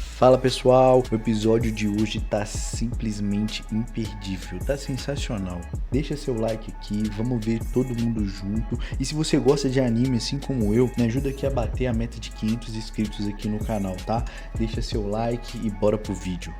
Fala pessoal, o episódio de hoje tá simplesmente imperdível, tá sensacional. Deixa seu like aqui, vamos ver todo mundo junto. E se você gosta de anime assim como eu, me ajuda aqui a bater a meta de 500 inscritos aqui no canal, tá? Deixa seu like e bora pro vídeo.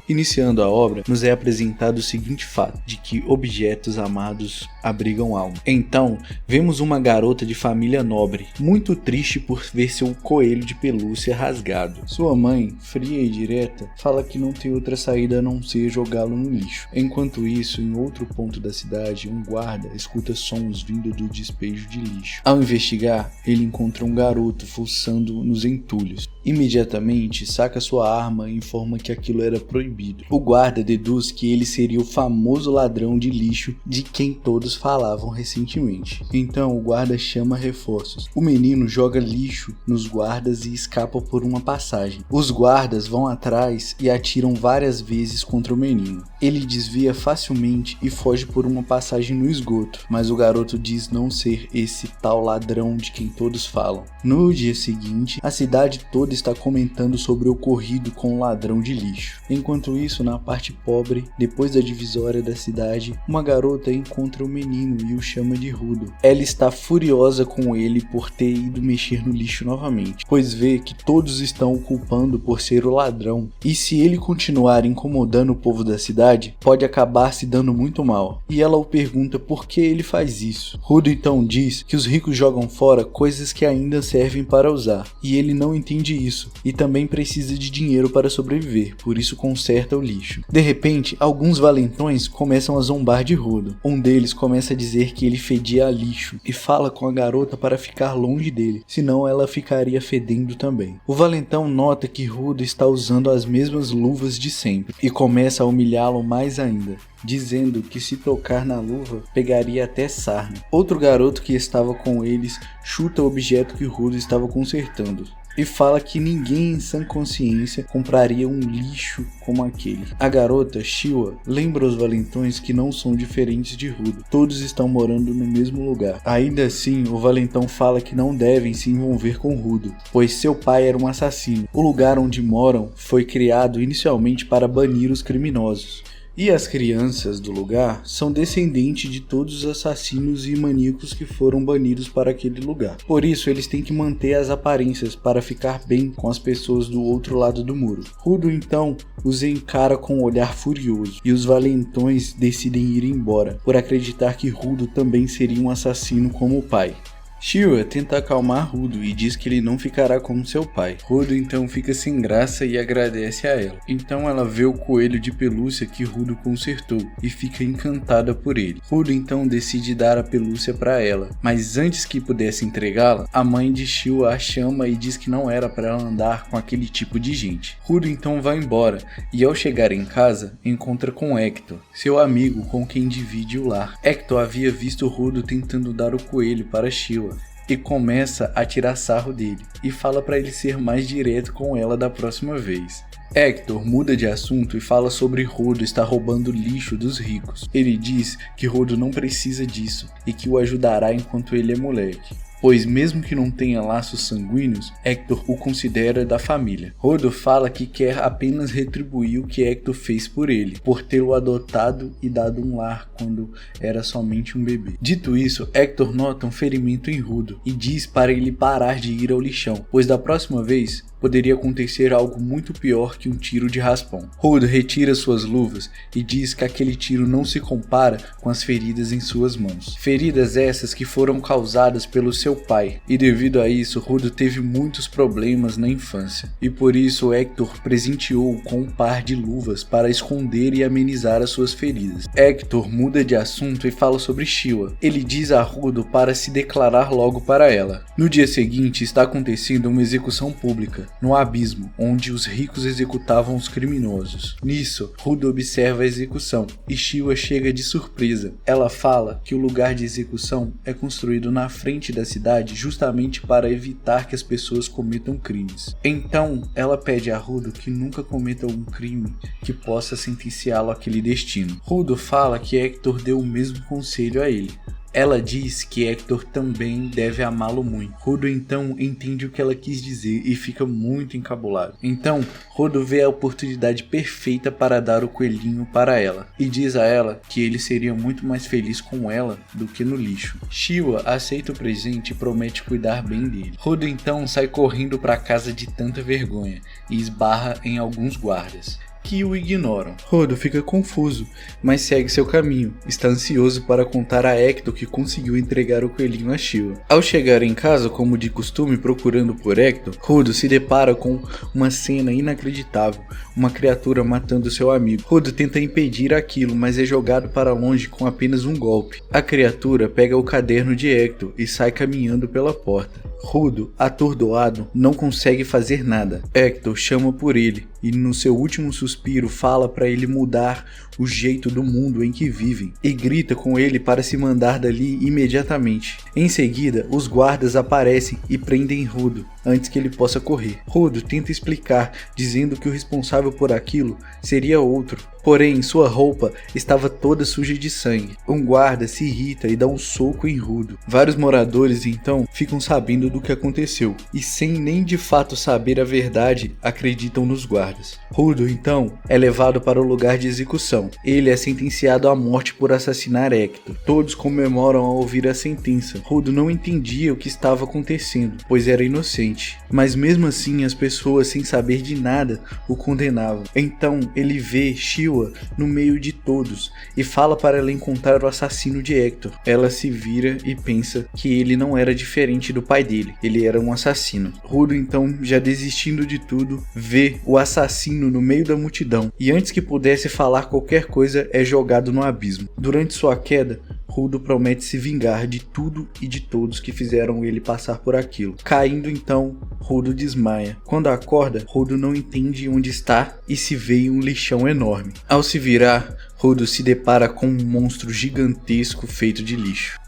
Iniciando a obra, nos é apresentado o seguinte fato, de que objetos amados abrigam alma. Então, vemos uma garota de família nobre, muito triste por ver seu coelho de pelúcia rasgado. Sua mãe, fria e direta, fala que não tem outra saída a não ser jogá-lo no lixo. Enquanto isso, em outro ponto da cidade, um guarda escuta sons vindo do despejo de lixo. Ao investigar, ele encontra um garoto fuçando nos entulhos. Imediatamente, saca sua arma e informa que aquilo era proibido. O guarda deduz que ele seria o famoso ladrão de lixo de quem todos falavam recentemente. Então o guarda chama reforços. O menino joga lixo nos guardas e escapa por uma passagem. Os guardas vão atrás e atiram várias vezes contra o menino. Ele desvia facilmente e foge por uma passagem no esgoto, mas o garoto diz não ser esse tal ladrão de quem todos falam. No dia seguinte, a cidade toda está comentando sobre o ocorrido com o ladrão de lixo. Enquanto isso, na parte pobre, depois da divisória da cidade, uma garota encontra o menino e o chama de Rudo. Ela está furiosa com ele por ter ido mexer no lixo novamente, pois vê que todos estão o culpando por ser o ladrão, e se ele continuar incomodando o povo da cidade, pode acabar se dando muito mal. E ela o pergunta por que ele faz isso. Rudo então diz que os ricos jogam fora coisas que ainda servem para usar, e ele não entende isso, e também precisa de dinheiro para sobreviver, por isso conserta o lixo. De repente, alguns valentões começam a zombar de Rudo. Um deles começa a dizer que ele fedia a lixo e fala com a garota para ficar longe dele, senão ela ficaria fedendo também. O valentão nota que Rudo está usando as mesmas luvas de sempre e começa a humilhá-lo mais ainda, dizendo que se tocar na luva, pegaria até sarna. Outro garoto que estava com eles chuta o objeto que Rudo estava consertando e fala que ninguém em sã consciência compraria um lixo como aquele. A garota, Shiwa, lembra os valentões que não são diferentes de Rudo. Todos estão morando no mesmo lugar. Ainda assim, o valentão fala que não devem se envolver com Rudo, pois seu pai era um assassino. O lugar onde moram foi criado inicialmente para banir os criminosos. E as crianças do lugar são descendentes de todos os assassinos e maníacos que foram banidos para aquele lugar. Por isso, eles têm que manter as aparências para ficar bem com as pessoas do outro lado do muro. Rudo então os encara com um olhar furioso e os valentões decidem ir embora, por acreditar que Rudo também seria um assassino como o pai. Shiwa tenta acalmar Rudo e diz que ele não ficará como seu pai. Rudo então fica sem graça e agradece a ela. Então ela vê o coelho de pelúcia que Rudo consertou e fica encantada por ele. Rudo então decide dar a pelúcia para ela, mas antes que pudesse entregá-la, a mãe de Shiwa a chama e diz que não era para ela andar com aquele tipo de gente. Rudo então vai embora e ao chegar em casa, encontra com Hector, seu amigo com quem divide o lar. Hector havia visto Rudo tentando dar o coelho para Shiwa e começa a tirar sarro dele e fala para ele ser mais direto com ela da próxima vez. Hector muda de assunto e fala sobre Rudo estar roubando lixo dos ricos. Ele diz que Rudo não precisa disso e que o ajudará enquanto ele é moleque, pois mesmo que não tenha laços sanguíneos, Hector o considera da família. Rudo fala que quer apenas retribuir o que Hector fez por ele, por tê-lo adotado e dado um lar quando era somente um bebê. Dito isso, Hector nota um ferimento em Rudo e diz para ele parar de ir ao lixão, pois da próxima vez poderia acontecer algo muito pior que um tiro de raspão. Rudo retira suas luvas e diz que aquele tiro não se compara com as feridas em suas mãos. Feridas essas que foram causadas pelo seu pai, e devido a isso, Rudo teve muitos problemas na infância. E por isso Hector presenteou-o com um par de luvas para esconder e amenizar as suas feridas. Hector muda de assunto e fala sobre Shiwa. Ele diz a Rudo para se declarar logo para ela. No dia seguinte está acontecendo uma execução pública no abismo, onde os ricos executavam os criminosos. Nisso, Rudo observa a execução e Shiwa chega de surpresa. Ela fala que o lugar de execução é construído na frente da cidade justamente para evitar que as pessoas cometam crimes. Então, ela pede a Rudo que nunca cometa algum crime que possa sentenciá-lo àquele destino. Rudo fala que Hector deu o mesmo conselho a ele. Ela diz que Hector também deve amá-lo muito. Rodo então entende o que ela quis dizer e fica muito encabulado. Então, Rodo vê a oportunidade perfeita para dar o coelhinho para ela e diz a ela que ele seria muito mais feliz com ela do que no lixo. Shiva aceita o presente e promete cuidar bem dele. Rodo então sai correndo para casa de tanta vergonha e esbarra em alguns guardas, que o ignoram. Rodo fica confuso, mas segue seu caminho. Está ansioso para contar a Hector que conseguiu entregar o coelhinho a Shiva. Ao chegar em casa, como de costume procurando por Hector, Rodo se depara com uma cena inacreditável, uma criatura matando seu amigo. Rodo tenta impedir aquilo, mas é jogado para longe com apenas um golpe. A criatura pega o caderno de Hector e sai caminhando pela porta. Rodo, atordoado, não consegue fazer nada. Hector chama por ele e no seu último suspiro fala para ele mudar o jeito do mundo em que vivem e grita com ele para se mandar dali imediatamente. Em seguida, os guardas aparecem e prendem Rodo antes que ele possa correr. Rodo tenta explicar, dizendo que o responsável por aquilo seria outro, porém sua roupa estava toda suja de sangue. Um guarda se irrita e dá um soco em Rodo. Vários moradores então ficam sabendo do que aconteceu e, sem nem de fato saber a verdade, acreditam nos guardas. Rodo então é levado para o lugar de execução. Ele é sentenciado à morte por assassinar Hector. Todos comemoram ao ouvir a sentença. Rodo não entendia o que estava acontecendo, pois era inocente, mas mesmo assim as pessoas, sem saber de nada, o condenavam. Então ele vê Shiva no meio de todos e fala para ela encontrar o assassino de Hector. Ela se vira e pensa que ele não era diferente do pai dele, ele era um assassino. Rodo então, já desistindo de tudo, vê o assassino no meio da multidão e antes que pudesse falar qualquer coisa é jogado no abismo. Durante sua queda, Rodo promete se vingar de tudo e de todos que fizeram ele passar por aquilo. Caindo então, Rodo desmaia. Quando acorda, Rodo não entende onde está e se vê em um lixão enorme. Ao se virar, Rodo se depara com um monstro gigantesco feito de lixo.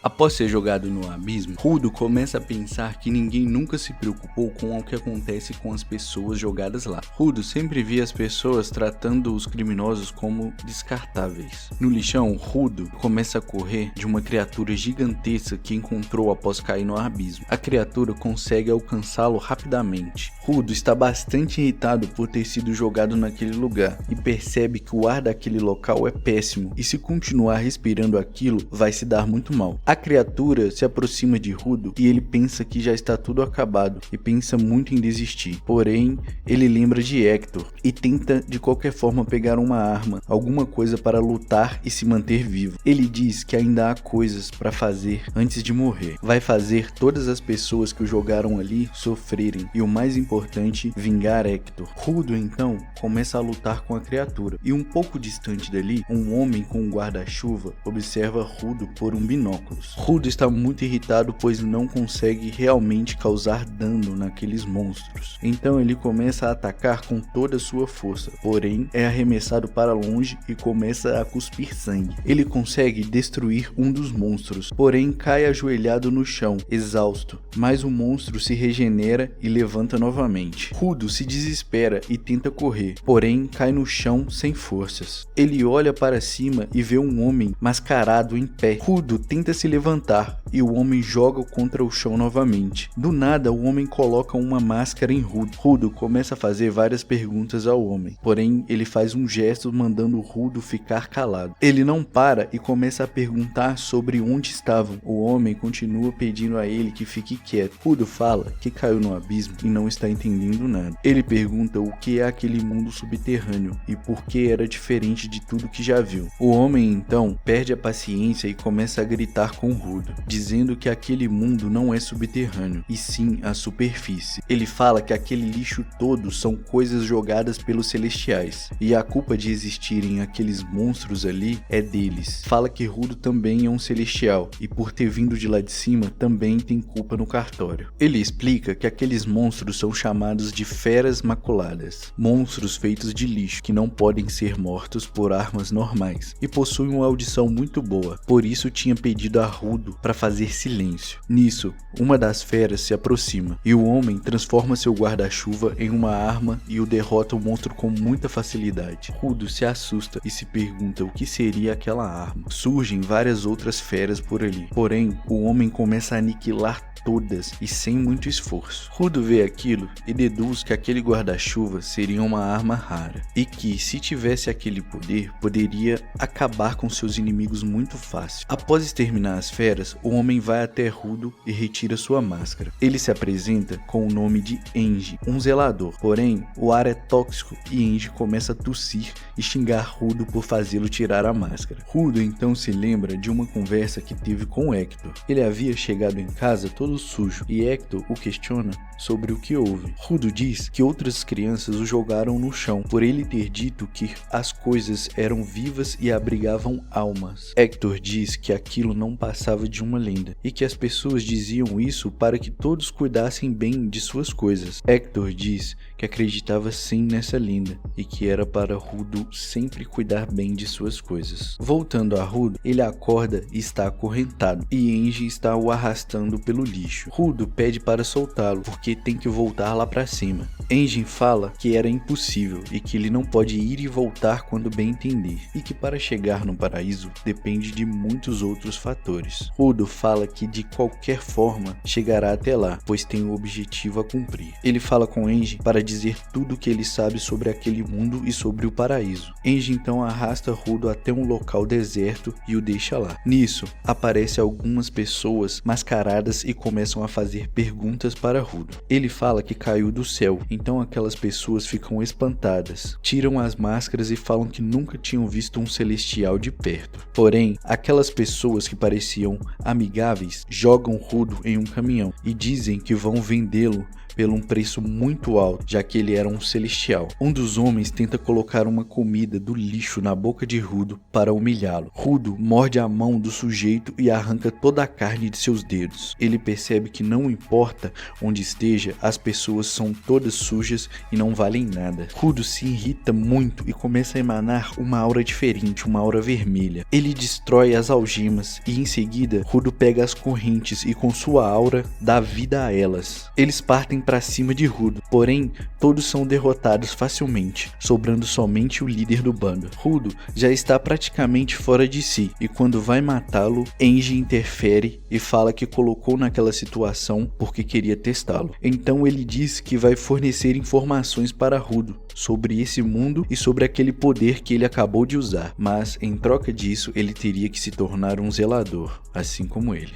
Após ser jogado no abismo, Rodo começa a pensar que ninguém nunca se preocupou com o que acontece com as pessoas jogadas lá. Rodo sempre via as pessoas tratando os criminosos como descartáveis. No lixão, Rodo começa a correr de uma criatura gigantesca que encontrou após cair no abismo. A criatura consegue alcançá-lo rapidamente. Rodo está bastante irritado por ter sido jogado naquele lugar e percebe que o ar daquele local é péssimo e se continuar respirando aquilo vai se dar muito mal. A criatura se aproxima de Rodo e ele pensa que já está tudo acabado e pensa muito em desistir. Porém, ele lembra de Hector e tenta de qualquer forma pegar uma arma, alguma coisa para lutar e se manter vivo. Ele diz que ainda há coisas para fazer antes de morrer. Vai fazer todas as pessoas que o jogaram ali sofrerem e, o mais importante, vingar Hector. Rodo então começa a lutar com a criatura e um pouco distante dali, um homem com um guarda-chuva observa Rodo por um binóculo. Rodo está muito irritado, pois não consegue realmente causar dano naqueles monstros. Então ele começa a atacar com toda a sua força, porém é arremessado para longe e começa a cuspir sangue. Ele consegue destruir um dos monstros, porém cai ajoelhado no chão, exausto, mas o monstro se regenera e levanta novamente. Rodo se desespera e tenta correr, porém cai no chão sem forças. Ele olha para cima e vê um homem mascarado em pé. Rodo tenta se levantar e o homem joga contra o chão novamente. Do nada, o homem coloca uma máscara em Rodo. Rodo começa a fazer várias perguntas ao homem, porém ele faz um gesto mandando Rodo ficar calado. Ele não para e começa a perguntar sobre onde estavam. O homem continua pedindo a ele que fique quieto. Rodo fala que caiu no abismo e não está entendendo nada. Ele pergunta o que é aquele mundo subterrâneo e por que era diferente de tudo que já viu. O homem então perde a paciência e começa a gritar com Rodo, dizendo que aquele mundo não é subterrâneo, e sim a superfície. Ele fala que aquele lixo todo são coisas jogadas pelos celestiais, e a culpa de existirem aqueles monstros ali é deles. Fala que Rodo também é um celestial, e por ter vindo de lá de cima, também tem culpa no cartório. Ele explica que aqueles monstros são chamados de feras maculadas, monstros monstros feitos de lixo, que não podem ser mortos por armas normais, e possui uma audição muito boa, por isso tinha pedido a Rudo para fazer silêncio. Nisso, uma das feras se aproxima, e o homem transforma seu guarda-chuva em uma arma e o derrota o monstro com muita facilidade. Rudo se assusta e se pergunta o que seria aquela arma. Surgem várias outras feras por ali, porém, o homem começa a aniquilar todas e sem muito esforço. Rudo vê aquilo e deduz que aquele guarda-chuva seria uma arma rara e que, se tivesse aquele poder, poderia acabar com seus inimigos muito fácil. Após exterminar as feras, o homem vai até Rudo e retira sua máscara. Ele se apresenta com o nome de Enji, um zelador. Porém, o ar é tóxico e Enji começa a tossir e xingar Rudo por fazê-lo tirar a máscara. Rudo então se lembra de uma conversa que teve com Hector. Ele havia chegado em casa todo sujo e Hector o questiona sobre o que houve. Rudo diz que outras crianças o jogaram no chão por ele ter dito que as coisas eram vivas e abrigavam almas. Hector diz que aquilo não passava de uma lenda e que as pessoas diziam isso para que todos cuidassem bem de suas coisas. Hector diz que acreditava sim nessa lenda e que era para Rudo sempre cuidar bem de suas coisas. Voltando a Rudo, ele acorda e está acorrentado e Enji está o arrastando pelo lixo. Rudo pede para soltá-lo porque tem que voltar lá para cima. Enji fala que era impossível e que ele não pode ir e voltar quando bem entender e que para chegar no paraíso depende de muitos outros fatores. Rudo fala que de qualquer forma chegará até lá, pois tem um objetivo a cumprir. Ele fala com Enji para dizer tudo o que ele sabe sobre aquele mundo e sobre o paraíso. Enji então arrasta Rudo até um local deserto e o deixa lá. Nisso, aparecem algumas pessoas mascaradas e começam a fazer perguntas para Rudo. Ele fala que caiu do céu, então aquelas pessoas ficam espantadas, tiram as máscaras e falam que nunca tinham visto um celestial de perto. Porém, aquelas pessoas que pareciam amigáveis jogam Rudo em um caminhão e dizem que vão vendê-lo pelo um preço muito alto, já que ele era um celestial. Um dos homens tenta colocar uma comida do lixo na boca de Rudo para humilhá-lo. Rudo morde a mão do sujeito e arranca toda a carne de seus dedos. Ele percebe que não importa onde esteja, as pessoas são todas sujas e não valem nada. Rudo se irrita muito e começa a emanar uma aura diferente, uma aura vermelha. Ele destrói as algemas e em seguida Rudo pega as correntes e com sua aura dá vida a elas. Eles partem para cima de Rudo, porém todos são derrotados facilmente, sobrando somente o líder do bando. Rudo já está praticamente fora de si e quando vai matá-lo, Enji interfere e fala que colocou naquela situação porque queria testá-lo. Então ele diz que vai fornecer informações para Rudo sobre esse mundo e sobre aquele poder que ele acabou de usar, mas em troca disso ele teria que se tornar um zelador, assim como ele.